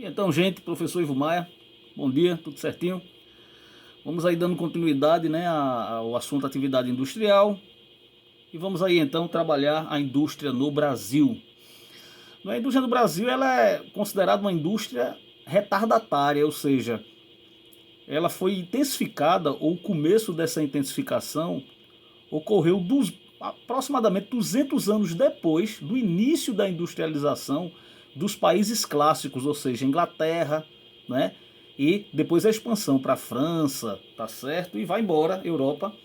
E então, gente, professor Ivo Maia, bom dia, tudo certinho? Vamos aí dando continuidade, né, ao assunto atividade industrial e vamos aí então trabalhar a indústria no Brasil. A indústria no Brasil ela é considerada uma indústria retardatária, ou seja, ela foi intensificada, ou o começo dessa intensificação ocorreu aproximadamente 200 anos depois do início da industrialização dos países clássicos, ou seja, Inglaterra, né? E depois a expansão para a França, tá certo? E vai embora, Europa,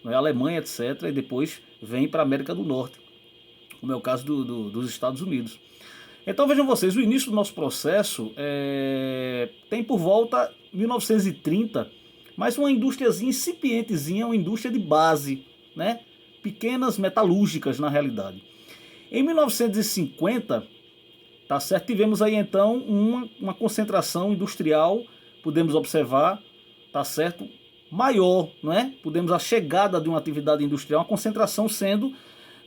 né? Alemanha, etc. E depois vem para a América do Norte, como é o caso dos Estados Unidos. Então vejam vocês, o início do nosso processo tem por volta 1930, mas uma indústriazinha incipientezinha, uma indústria de base, né? Pequenas metalúrgicas na realidade. Em 1950, tá certo, tivemos aí então uma concentração industrial, podemos observar, tá certo, maior, não é? Podemos a chegada de uma atividade industrial, uma concentração sendo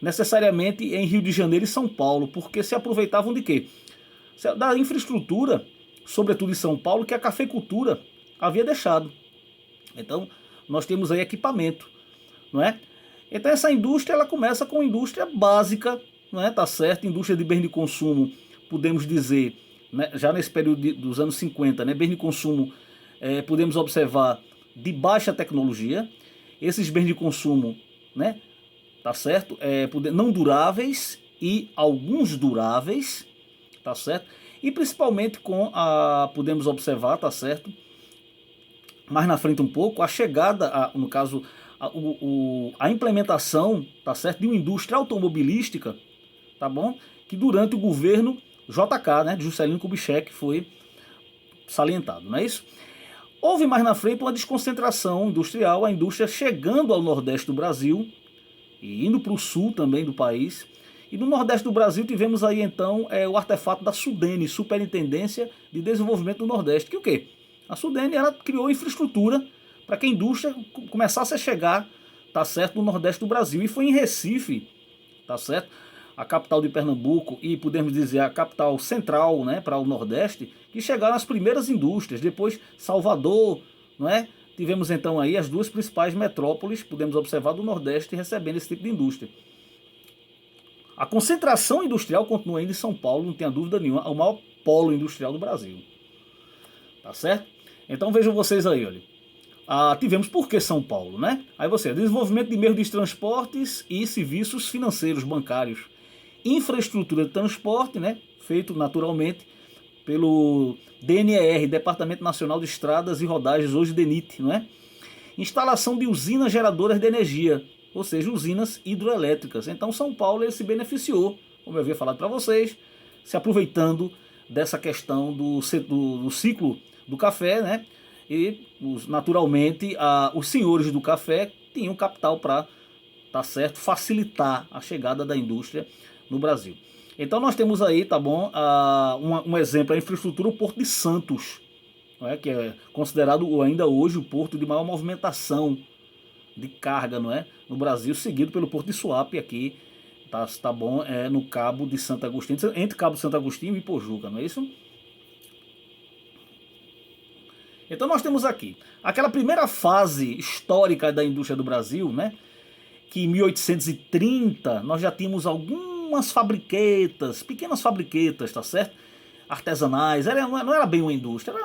necessariamente em Rio de Janeiro e São Paulo, porque se aproveitavam de quê? Da infraestrutura, sobretudo em São Paulo, que a cafeicultura havia deixado. Então, nós temos aí equipamento, não é? Então essa indústria ela começa com indústria básica, não é? Tá certo? Indústria de bens de consumo, podemos dizer, né? Já nesse período dos anos 50, né? Bens de consumo, podemos observar de baixa tecnologia, esses bens de consumo, né? Tá certo? Não duráveis e alguns duráveis, tá certo? E principalmente podemos observar, tá certo? Mais na frente um pouco, a chegada, no caso, a implementação, tá certo, de uma indústria automobilística, tá bom? Que durante o governo JK, né, de Juscelino Kubitschek, foi salientado, não é isso? Houve mais na frente uma desconcentração industrial, a indústria chegando ao Nordeste do Brasil e indo para o sul também do país. E no Nordeste do Brasil tivemos aí então o artefato da Sudene, Superintendência de Desenvolvimento do Nordeste, que o quê? A Sudene ela criou infraestrutura para que a indústria começasse a chegar, tá certo, no Nordeste do Brasil. E foi em Recife, tá certo, a capital de Pernambuco e podemos dizer a capital central, né, para o Nordeste, que chegaram as primeiras indústrias. Depois Salvador, não é? Tivemos então aí as duas principais metrópoles, podemos observar, do Nordeste recebendo esse tipo de indústria. A concentração industrial continua ainda em São Paulo, não tenha dúvida nenhuma, é o maior polo industrial do Brasil. Tá certo? Então vejam vocês aí, olha. Tivemos por que São Paulo, né? Aí você, desenvolvimento de meios de transportes e serviços financeiros, bancários. Infraestrutura de transporte, né? Feito naturalmente pelo DNR, Departamento Nacional de Estradas e Rodagens, hoje DENIT, não é? Instalação de usinas geradoras de energia, ou seja, usinas hidroelétricas. Então São Paulo ele se beneficiou, como eu havia falado para vocês, se aproveitando dessa questão do ciclo do café, né? E naturalmente os senhores do café tinham capital para, tá certo, facilitar a chegada da indústria no Brasil. Então nós temos aí, tá bom, um exemplo, a infraestrutura, o Porto de Santos, não é? Que é considerado ainda hoje o porto de maior movimentação de carga, não é? No Brasil, seguido pelo Porto de Suape aqui, tá bom, no Cabo de Santo Agostinho, entre Cabo de Santo Agostinho e Pojuca, não é isso? Então nós temos aqui aquela primeira fase histórica da indústria do Brasil, né? Que em 1830 nós já tínhamos algumas fabriquetas, pequenas fabriquetas, tá certo? Artesanais, não era bem uma indústria,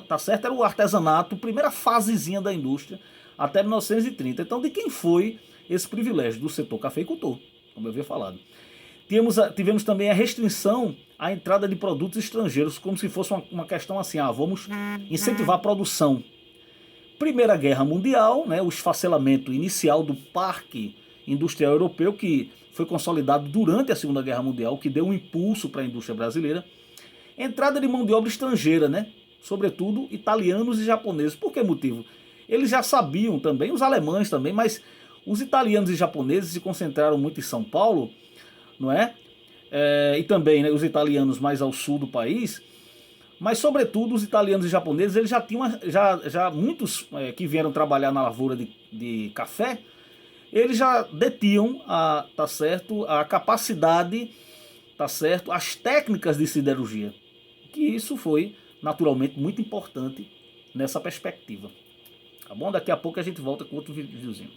tá certo? Era o artesanato, primeira fasezinha da indústria, até 1930. Então de quem foi esse privilégio? Do setor cafeicultor, como eu havia falado. Tivemos também a restrição à entrada de produtos estrangeiros, como se fosse uma questão assim, vamos incentivar a produção. Primeira Guerra Mundial, né, o esfacelamento inicial do parque industrial europeu, que foi consolidado durante a Segunda Guerra Mundial, que deu um impulso para a indústria brasileira. Entrada de mão de obra estrangeira, né, sobretudo italianos e japoneses. Por que motivo? Eles já sabiam também, os alemães também, mas os italianos e japoneses se concentraram muito em São Paulo, não é? E também, né, os italianos mais ao sul do país, mas sobretudo os italianos e japoneses, eles já tinham, já muitos que vieram trabalhar na lavoura de café, eles já detinham tá certo, a capacidade, tá certo, as técnicas de siderurgia, que isso foi, naturalmente muito importante nessa perspectiva. Tá bom? Daqui a pouco a gente volta com outro videozinho.